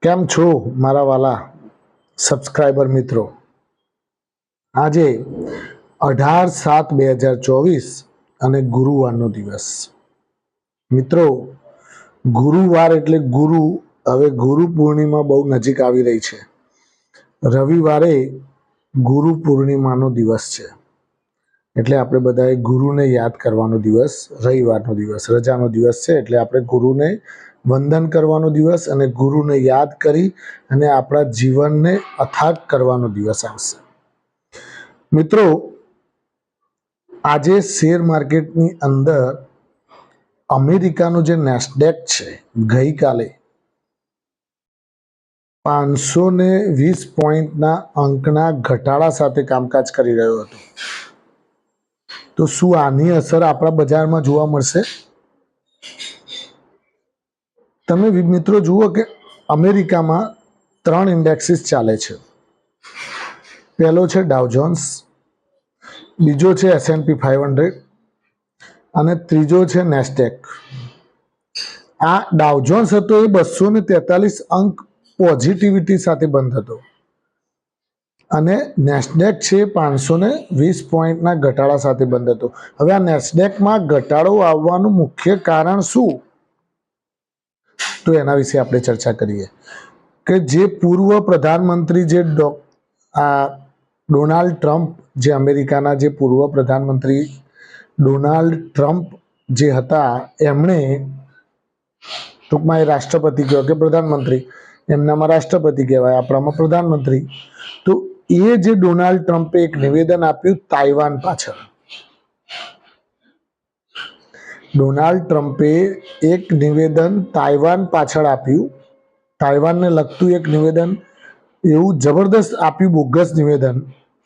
કેમ છો મારા વાલા સબસ્ક્રાઇબર મિત્રો? આજે 18/7/2024 અને ગુરુવારનો દિવસ. મિત્રો, ગુરુવાર એટલે ગુરુ. હવે ગુરુ પૂર્ણિમા બહુ નજીક આવી રહી છે. રવિવારે ગુરુ પૂર્ણિમાનો દિવસ છે, એટલે આપણે બધાએ ગુરુને યાદ કરવાનો દિવસ. રવિવારનો દિવસ રજાનો દિવસ છે, એટલે આપણે ગુરુને વંદન કરવાનો દિવસ અને ગુરુને યાદ કરી અને આપણા જીવનને અથાગ કરવાનો દિવસ આવશે. મિત્રો, આજે શેર માર્કેટની અંદર અમેરિકાનું જે નેસ્ડેક છે, ગઈકાલે 520 પોઈન્ટના અંકના ઘટાડા સાથે કામકાજ કરી રહ્યો હતો. તો શું આની અસર આપણા બજારમાં જોવા મળશે? તમે મિત્રો જુઓ કે અમેરિકામાં 3 ઇન્ડેક્સીસ ચાલે છે. પહેલો છે ડાઉ જોન્સ, બીજો છે S&P 500 અને ત્રીજો છે નેસ્ડેક. આ ડાઉ જોન્સ હતો એ 243 અંક પોઝિટિવિટી સાથે બંધ હતો અને નેસ્ડેક છે 520 પોઈન્ટના ઘટાડા સાથે બંધ હતો. હવે આ નેસ્ડેકમાં ઘટાડો આવવાનું મુખ્ય કારણ શું? તો એના વિશે આપણે ચર્ચા કરીએ કે જે પૂર્વ પ્રધાનમંત્રી જે ડોનાલ્ડ ટ્રમ્પ, જે અમેરિકાના જે પૂર્વ પ્રધાનમંત્રી ડોનાલ્ડ ટ્રમ્પ જે હતા, એમણે ટૂંકમાં એ રાષ્ટ્રપતિ કહેવાય કે પ્રધાનમંત્રી, એમનામાં રાષ્ટ્રપતિ કહેવાય, આપણામાં પ્રધાનમંત્રી. તો એ જે ડોનાલ્ડ ટ્રમ્પે એક નિવેદન આપ્યું તાઇવાન પાછળ. ડોનાલ્ડ ટ્રમ્પે એક નિવેદન તાઇવાન પાછળ આપ્યું, તાઇવાનને લગતું એક નિવેદન એવું જબરદસ્ત આપ્યું, બોગસ નિવેદન,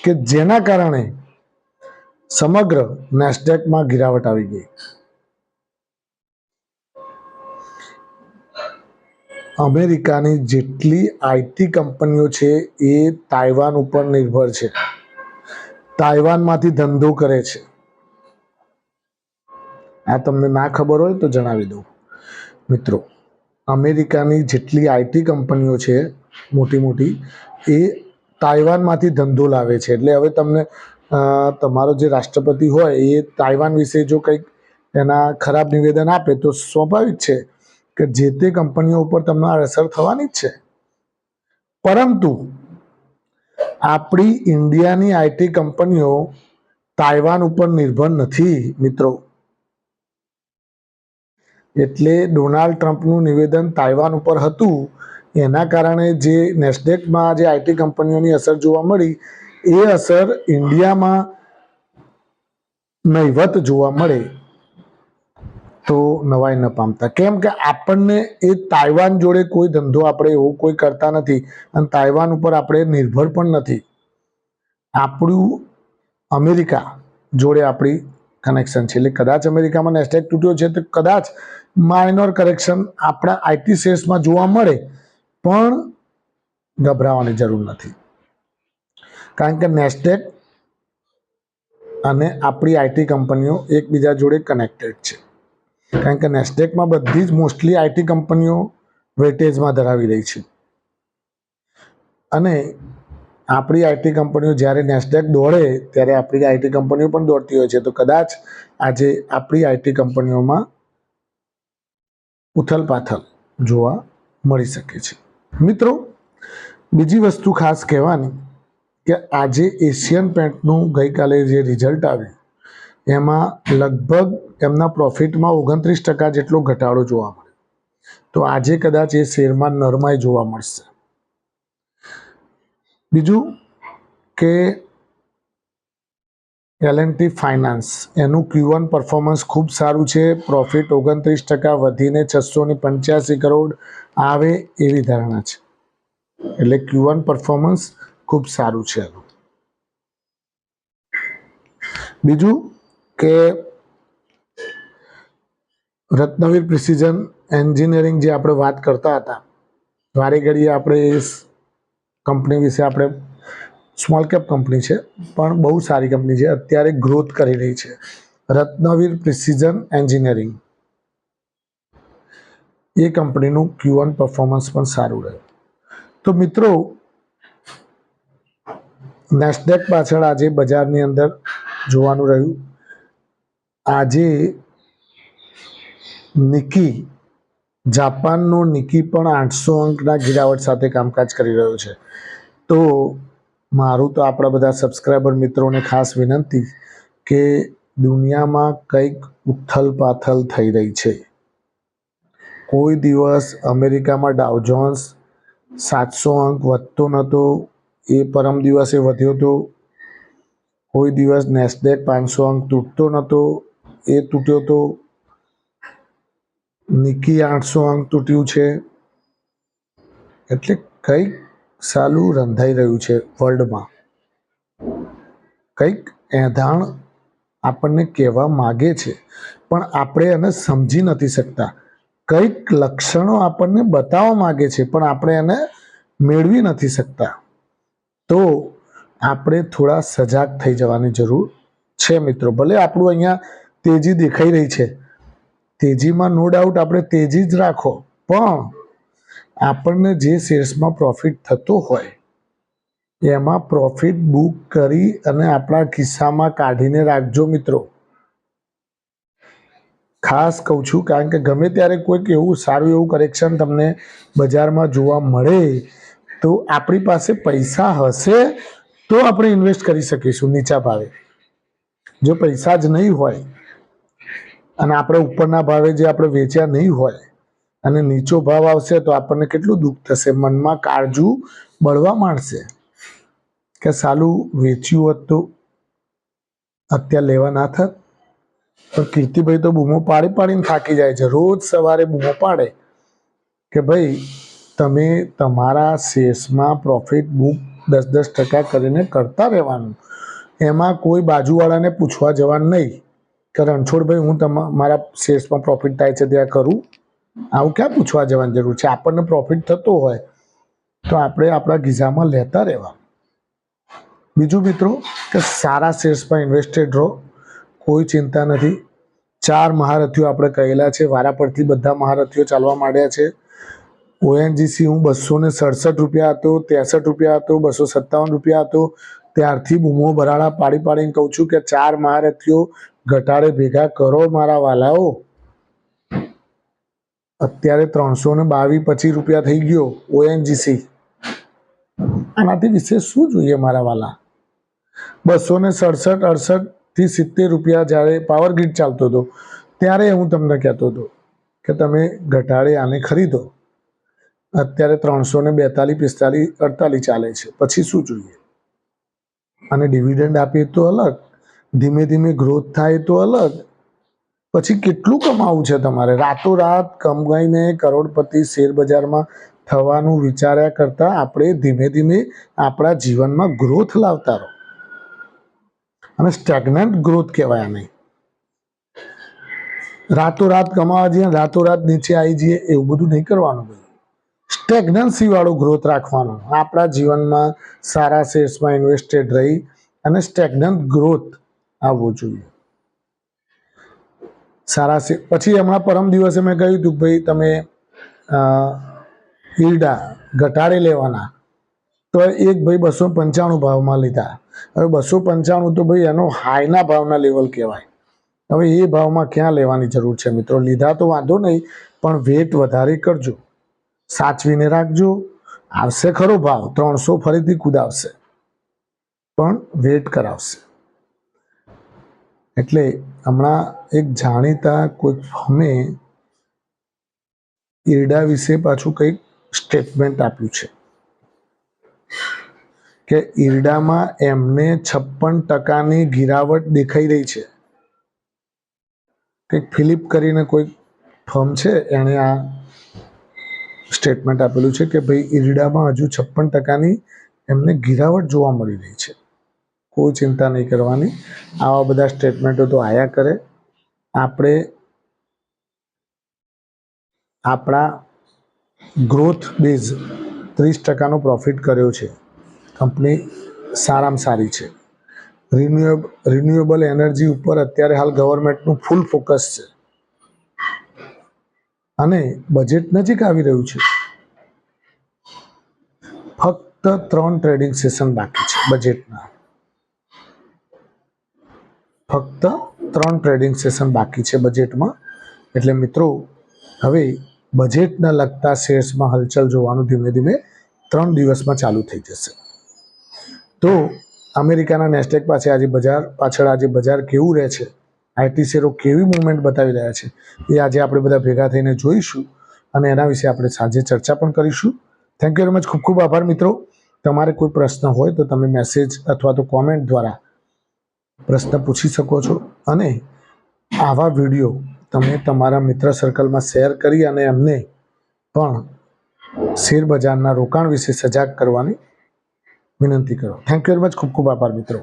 કે જેના કારણે સમગ્ર નેસ્ડેકમાં ગિરાવટ આવી ગઈ. અમેરિકાની જેટલી આઈટી કંપનીઓ છે એ તાઇવાન ઉપર નિર્ભર છે, તાઇવાનમાંથી ધંધો કરે છે. આ તમને ના ખબર હોય તો જણાવી દઉં મિત્રો. અમેરિકાની જેટલી આઈટી કંપનીઓ છે મોટી મોટી, એ તાઇવાનમાંથી ધંધો લાવે છે. એટલે હવે તમને તમારો જે રાષ્ટ્રપતિ હોય એ તાઇવાન વિશે જો કંઈક એના ખરાબ નિવેદન આપે તો સ્વાભાવિક છે કે જે તે કંપનીઓ ઉપર તમને અસર થવાની જ છે. પરંતુ આપણી ઇન્ડિયાની આઈટી કંપનીઓ તાઇવાન ઉપર નિર્ભર નથી મિત્રો. એટલે ડોનાલ્ડ ટ્રમ્પનું નિવેદન તાઇવાન ઉપર હતું, એના કારણે જે નેસ્ડેકમાં જે આઈટી કંપનીઓની અસર જોવા મળી, એ અસર ઇન્ડિયામાં નહીવત જોવા મળે તો નવાઈ ન પામતા. કેમ કે આપણને એ તાઇવાન જોડે કોઈ ધંધો આપણે એવો કોઈ કરતા નથી અને તાઇવાન ઉપર આપણે નિર્ભર પણ નથી. આપણું અમેરિકા જોડે આપણી કનેક્શન છે. એટલે કદાચ અમેરિકામાં નેસ્ડેક તૂટ્યો છે તો કદાચ માઇનોર કરેક્શન આપણા આઈટી શેર્સમાં જોવા મળે, પણ ગભરાવાની જરૂર નથી. કારણ કે નેસ્ડેક અને આપણી આઈટી કંપનીઓ એકબીજા જોડે કનેક્ટેડ છે. કારણ કે નેસ્ડેકમાં બધી જ મોસ્ટલી આઈટી કંપનીઓ વેટેજમાં ધરાવી રહી છે અને આપણી આઈટી કંપનીઓ જ્યારે નેસ્ડેક દોડે ત્યારે આપણી આઈટી કંપનીઓ પણ દોડતી હોય છે. તો કદાચ આજે આપણી આઈટી કંપનીઓમાં ઉથલપાથલ જોવા મળી શકે છે. મિત્રો, બીજી વસ્તુ ખાસ કહેવાની કે આજે એશિયન પેન્ટનું ગઈકાલે જે રિઝલ્ટ આવ્યું એમાં લગભગ એમના પ્રોફિટમાં 29% જેટલો ઘટાડો જોવા મળ્યો. તો આજે કદાચ એ શેરમાં નરમાઈ જોવા મળશે. બીજું કે L&T ફાઇનાન્સ, એનું Q1 પરફોર્મન્સ ખૂબ સારું છે. પ્રોફિટ 29% વધીને 685 કરોડ આવે એવી ધારણા છે. એટલે Q1 પરફોર્મન્સ ખૂબ સારું છે. બીજું કે રત્નવીર પ્રિસિઝન એન્જિનિયરિંગ, જે આપણે વાત કરતા હતા, વારે ઘડીએ આપણે એ કંપની વિશે, આપણે સ્મોલ કેપ કંપની છે પણ બહુ સારી કંપની છે, અત્યારે ગ્રોથ કરી રહી છે. રત્નવીર પ્રિસિઝન એન્જિનિયરિંગ, એ કંપનીનું Q1 પરફોર્મન્સ પણ સારું રહ્યું. તો મિત્રો, નેસ્ડેક પાછળ આજે બજારની અંદર જોવાનું રહ્યું. આજે નિકી, જાપાનનો નિકી પણ 800 અંકના ગિરાવટ સાથે કામકાજ કરી રહ્યો છે. તો મારું તો આપણા બધા સબસ્ક્રાઈબર મિત્રોને ખાસ વિનંતી કે દુનિયામાં કંઈક ઉથલ પાથલ થઈ રહી છે. કોઈ દિવસ અમેરિકામાં ડાઉ જોન્સ 700 અંક વધતો નહોતો, એ પરમ દિવસે વધ્યો હતો. કોઈ દિવસ નેસ્ડેક 500 અંક તૂટતો નહોતો, એ તૂટ્યો હતો. નિકી 800 અંક તૂટ્યું છે. એટલે કંઈક સાલું રંધાઈ રહ્યું છે વર્લ્ડમાં. કંઈક એંધાણ આપણને કહેવા માગે છે, પણ આપણે એને સમજી નથી શકતા. કંઈક લક્ષણો આપણને બતાવવા માગે છે, પણ આપણે એને મેળવી નથી શકતા. તો આપણે થોડા સજાગ થઈ જવાની જરૂર છે મિત્રો. ભલે આપણું અહીંયા તેજી દેખાઈ રહી છે, તેજીમાં નો ડાઉટ આપણે તેજી જ રાખો, પણ આપણને જે શેર્સમાં પ્રોફિટ થતો હોય એમાં પ્રોફિટ બુક કરી અને આપણા ખિસ્સામાં કાઢીને રાખજો મિત્રો. ખાસ કહું છું, કારણ કે ગમે ત્યારે કોઈક એવું સારું એવું કરેક્શન તમને બજારમાં જોવા મળે તો આપણી પાસે પૈસા હશે તો આપણે ઇન્વેસ્ટ કરી શકીશું નીચા ભાવે. જો પૈસા જ નહીં હોય અને આપણે ઉપરના ભાવે જે આપણે વેચ્યા નહીં હોય અને નીચો ભાવ આવશે તો આપણને કેટલું દુઃખ થશે, મનમાં કાળજું બળવા માંડશે કે સાલું વેચ્યું હોત તો અત્યારે લેવા ના થત. પણ કીર્તિભાઈ તો બૂમો પાડી પાડીને થાકી જાય છે. રોજ સવારે બૂમો પાડે કે ભાઈ તમે તમારા શેર્સમાં પ્રોફિટ બુક 10-10% કરીને કરતા રહેવાનું. એમાં કોઈ બાજુવાળાને પૂછવા જવાનું નહીં કે રણછોડભાઈ હું મારા શેર્સમાં પ્રોફિટ થાય છે ત્યાં કરું. આવું ક્યાં પૂછવા જવાની જરૂર છે? આપણને પ્રોફિટ થતો હોય તો આપણે આપણા ગીઝામાં લેતા રહેવા. બીજું મિત્રો કે સારા શેર્સમાં ઇન્વેસ્ટેડ રહો, કોઈ ચિંતા નથી. 4 મહારથીઓ આપણે કહેલા છે, વારા પરથી બધા મહારથીઓ ચાલવા માંડ્યા છે. ઓએનજીસી હું 267 રૂપિયા હતો, 63 રૂપિયા હતો, 257 રૂપિયા હતો. ત્યારથી બૂમો ભરાડા પાડી પાડીને કહું છું કે 4 મહારથીઓ ઘટાડે ભેગા કરો મારા વાલાઓ. અત્યારે 322-25 રૂપિયા થઈ ગયો ઓએનજીસી. આનાથી વિશેષ શું જોઈએ મારા વાલા? 267, 68 થી 70 રૂપિયા જ્યારે પાવર ગ્રીડ ચાલતો હતો ત્યારે હું તમને કહેતો હતો કે તમે ઘટાડે આને ખરીદો. અત્યારે 342, 45, 48 ચાલે છે. પછી શું જોઈએ? અને ડિવિડન્ડ આપીએ તો અલગ, ધીમે ધીમે ગ્રોથ થાય તો અલગ. પછી કેટલું કમાવું છે તમારે? રાતોરાત કમાઈને કરોડપતિ શેર બજારમાં થવાનું વિચાર્યા કરતાં આપણે ધીમે ધીમે આપણા જીવનમાં ગ્રોથ લાવતા રહો. અને સ્ટેગ્નન્ટ ગ્રોથ કહેવાય નહીં. રાતોરાત કમાવા જઈએ, રાતોરાત નીચે આવી જઈએ, એવું બધું નહીં કરવાનું ભાઈ. સ્ટેગ્નન્સી વાળો ગ્રોથ રાખવાનો. આપણા જીવનમાં સારા શેર્સમાં ઇન્વેસ્ટેડ રહી અને સ્ટેગ્નન્ટ ગ્રોથ આવવો જોઈએ. સારા શેર પછી હમણાં પરમ દિવસે મેં કહ્યું હતું ભાઈ તમે ઈરડા ઘટાડે લેવાના, તો એક ભાઈ 295 ભાવમાં લીધા. હવે 295 તો ભાઈ એનો હાઈના ભાવના લેવલ કહેવાય. હવે એ ભાવમાં ક્યાં લેવાની જરૂર છે મિત્રો? લીધા તો વાંધો નહીં, પણ વેટ વધારે કરજો, સાચવીને રાખજો. આવશે ખરો ભાવ 300 ફરીથી કુદાવશે, પણ વેટ કરાવશે. એટલે હમણાં એક જાણીતા કોઈ ફર્મે ઈરડા વિશે પાછું કંઈક સ્ટેટમેન્ટ આપ્યું છે કે ઈરડામાં એમને 56% ગિરાવટ દેખાઈ રહી છે. કંઈક ફિલિપ કરીને કોઈ ફર્મ છે, એણે આ સ્ટેટમેન્ટ આપેલું છે કે ભાઈ ઈરડામાં હજુ 56% એમને ગિરાવટ જોવા મળી રહી છે. કોઈ ચિંતા નહીં કરવાની. આવા બધા સ્ટેટમેન્ટો તો આયા કરે. આપણે આપણા ગ્રોથ બેઝ 30%નો પ્રોફિટ કર્યો છે. કંપની સારામાં સારી છે. રિન્યુએબલ એનર્જી ઉપર અત્યારે હાલ ગવર્મેન્ટનું ફૂલ ફોકસ છે અને બજેટ નજીક આવી રહ્યું છે. ફક્ત 3 ટ્રેડિંગ સેશન બાકી છે બજેટના. ફક્ત 3 ટ્રેડિંગ સેશન બાકી છે બજેટમાં. એટલે મિત્રો હવે બજેટના લગતા શેર્સમાં હલચલ જોવાનું ધીમે ધીમે 3 દિવસમાં ચાલુ થઈ જશે. તો અમેરિકાના નેસ્ડેક પાછળ આજે બજાર કેવું રહે છે, આઈટી શેરો કેવી મુવમેન્ટ બતાવી રહ્યા છે, એ આજે આપણે બધા ભેગા થઈને જોઈશું અને એના વિશે આપણે સાંજે ચર્ચા પણ કરીશું. Thank you very much. ખૂબ ખૂબ આભાર મિત્રો. તમારે કોઈ પ્રશ્ન હોય તો તમે મેસેજ અથવા તો કોમેન્ટ દ્વારા પ્રશ્ન પૂછી શકો છો અને આવા વિડીયો તમે તમારા મિત્ર સર્કલમાં શેર કરી અને એમને પણ શેર બજારના રોકાણ વિશે સજાગ કરવાની વિનંતી કરો. Thank you very much. ખૂબ ખૂબ આભાર મિત્રો.